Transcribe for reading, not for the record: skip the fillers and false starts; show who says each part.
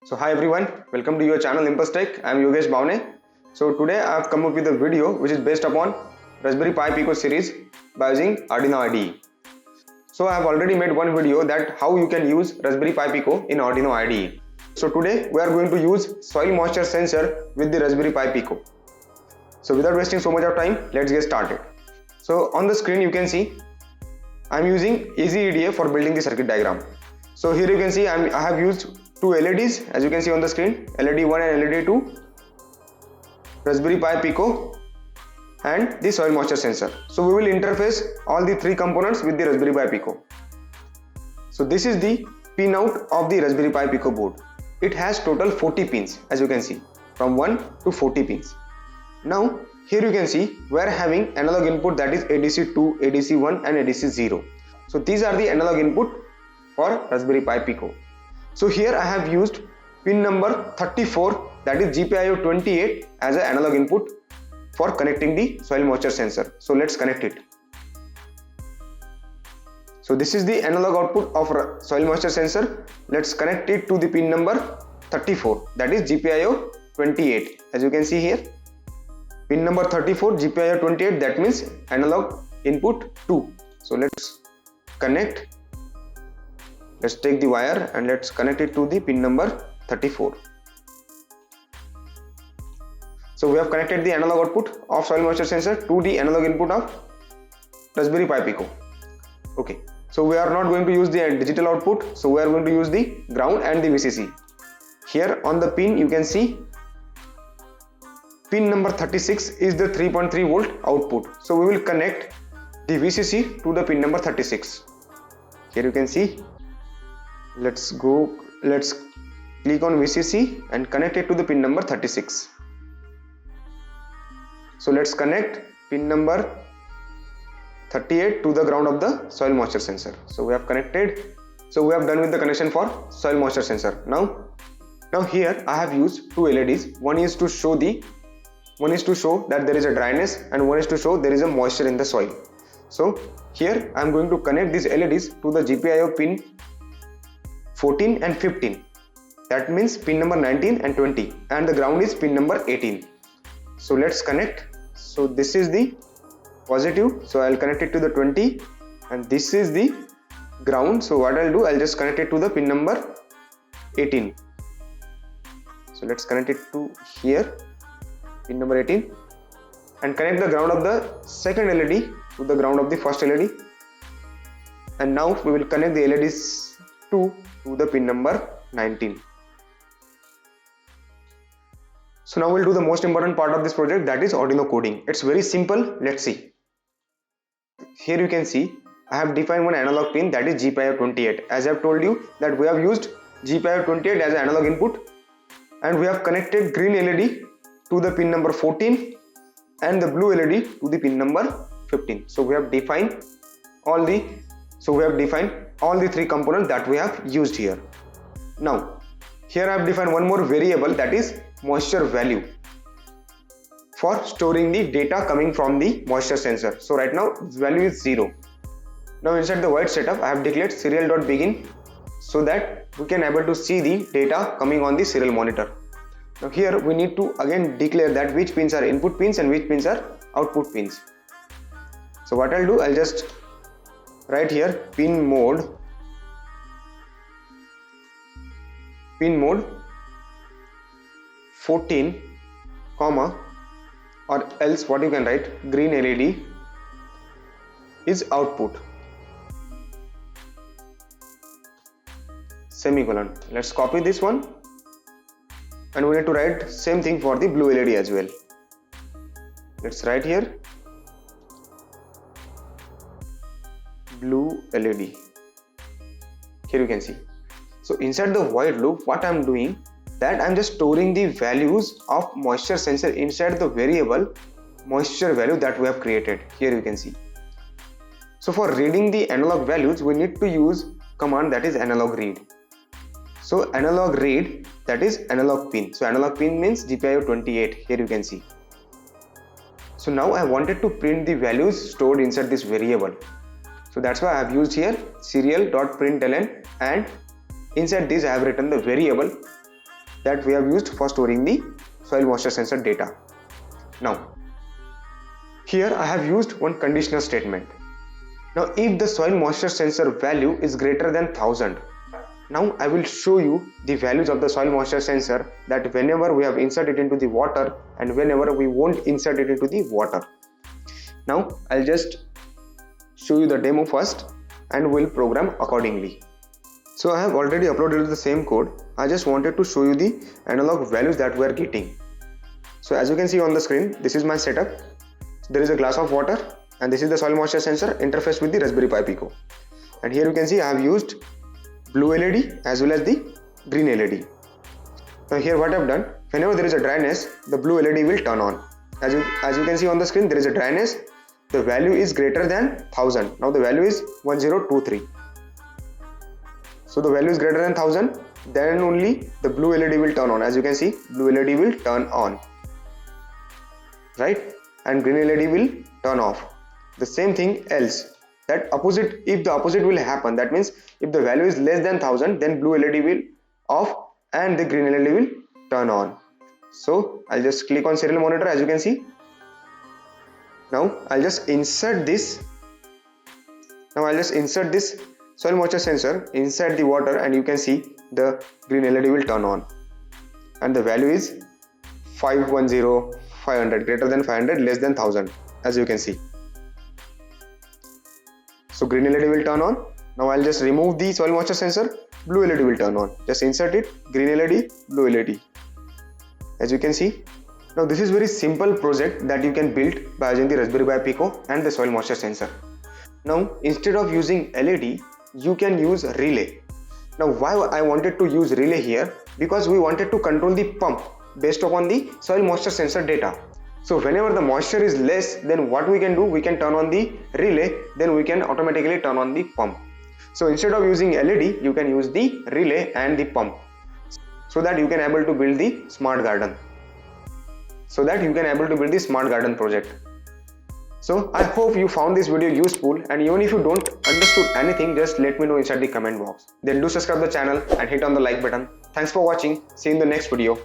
Speaker 1: So hi everyone, welcome to your channel Impulse Tech. I am Yogesh Bhavne. So today I have come up with a video which is based upon Raspberry Pi Pico series by using Arduino Ide. So I have already made one video that how you can use Raspberry Pi Pico in Arduino Ide. So today we are going to use soil moisture sensor with the Raspberry Pi Pico. So without wasting so much of time, let's get started. So on the screen you can see I am using Easy Ide for building the circuit diagram. So here you can see I have used two LEDs as you can see on the screen, LED 1 and LED 2, Raspberry Pi Pico and the soil moisture sensor. So we will interface all the three components with the Raspberry Pi Pico. So this is the pin out of the Raspberry Pi Pico board. It has total 40 pins as you can see, from 1 to 40 pins. Now here you can see we are having analog input, that is ADC 2, ADC 1 and ADC 0. So these are the analog input for Raspberry Pi Pico. So here I have used pin number 34, that is GPIO 28 as an analog input for connecting the soil moisture sensor. So let's connect it. So this is the analog output of soil moisture sensor. Let's connect it to the pin number 34, that is GPIO 28. As you can see here, pin number 34 GPIO 28, that means analog input 2. So let's connect. Let's take the wire and let's connect it to the pin number 34. So we have connected the analog output of soil moisture sensor to the analog input of Raspberry Pi Pico. Okay, so we are not going to use the digital output, so we are going to use the ground and the VCC. Here on the pin you can see pin number 36 is the 3.3 volt output. So we will connect the VCC to the pin number 36. Here you can see, let's click on VCC and connect it to the pin number 36. So let's connect pin number 38 to the ground of the soil moisture sensor. So we have connected. So we have done with the connection for soil moisture sensor. Now here I have used two LEDs. One is to show that there is a dryness and one is to show there is a moisture in the soil. So here I am going to connect these LEDs to the GPIO pin 14 and 15, that means pin number 19 and 20, and the ground is pin number 18. So let's connect. So this is the positive, so I'll connect it to the 20, and this is the ground. So what I'll do, I'll just connect it to the pin number 18. So let's connect it to here, pin number 18, and connect the ground of the second LED to the ground of the first LED. And now we will connect the LEDs 2 to the pin number 19. So now we'll do the most important part of this project, that is Arduino coding. It's very simple. Let's see. Here you can see I have defined one analog pin, that is GPIO 28. As I have told you that we have used GPIO 28 as an analog input, and we have connected green LED to the pin number 14 and the blue LED to the pin number 15. So we have defined all the three components that we have used here. Now here I have defined one more variable, that is moisture value, for storing the data coming from the moisture sensor. So right now its value is 0. Now inside the void setup I have declared serial.begin so that we can able to see the data coming on the serial monitor. Now here we need to again declare that which pins are input pins and which pins are output pins. So what I'll do, I'll just write here pin mode 14, comma, or else what you can write, green LED is output, semicolon. Let's copy this one, and we need to write same thing for the blue LED as well. Let's write here blue LED. Here you can see. So inside the void loop, what I'm doing, that I'm just storing the values of moisture sensor inside the variable moisture value that we have created. Here you can see. So for reading the analog values, we need to use command, that is analog read. So analog read, that is analog pin. So analog pin means GPIO 28. Here you can see. So now I wanted to print the values stored inside this variable. So that's why I have used here serial.println, and inside this I have written the variable that we have used for storing the soil moisture sensor data. Now, here I have used one conditional statement. Now, if the soil moisture sensor value is greater than 1000, now I will show you the values of the soil moisture sensor, that whenever we have inserted into the water and whenever we won't insert it into the water. Now I'll just show you the demo first and we'll program accordingly. So I have already uploaded the same code. I just wanted to show you the analog values that we are getting. So as you can see on the screen, this is my setup. There is a glass of water and this is the soil moisture sensor interfaced with the Raspberry Pi Pico. And here you can see I have used blue LED as well as the green LED. Now here what I have done, whenever there is a dryness, the blue LED will turn on. As you can see on the screen, there is a dryness. The value is greater than 1000. Now the value is 1023. So the value is greater than 1000, then only the blue LED will turn on. As you can see, blue LED will turn on, right? And green LED will turn off. The same thing else. That opposite, if the opposite will happen, that means if the value is less than 1000, then blue LED will off and the green LED will turn on. So I'll just click on serial monitor. As you can see, now I'll just insert this. Now I'll just insert this soil moisture sensor inside the water, and you can see the green LED will turn on, and the value is 510, 500, greater than 500, less than 1000, as you can see. So green LED will turn on. Now I'll just remove the soil moisture sensor, blue LED will turn on. Just insert it, green LED, blue LED. As you can see. Now this is very simple project that you can build by using the Raspberry Pi Pico and the soil moisture sensor. Now instead of using LED, you can use relay. Now why I wanted to use relay here? Because we wanted to control the pump based upon the soil moisture sensor data. So whenever the moisture is less, then what we can do, we can turn on the relay, then we can automatically turn on the pump. So instead of using LED, you can use the relay and the pump, so that you can able to build the smart garden. Project. So I hope you found this video useful, and even if you don't understood anything, just let me know inside the comment box. Then do subscribe the channel and hit on the like button. Thanks for watching. See you in the next video.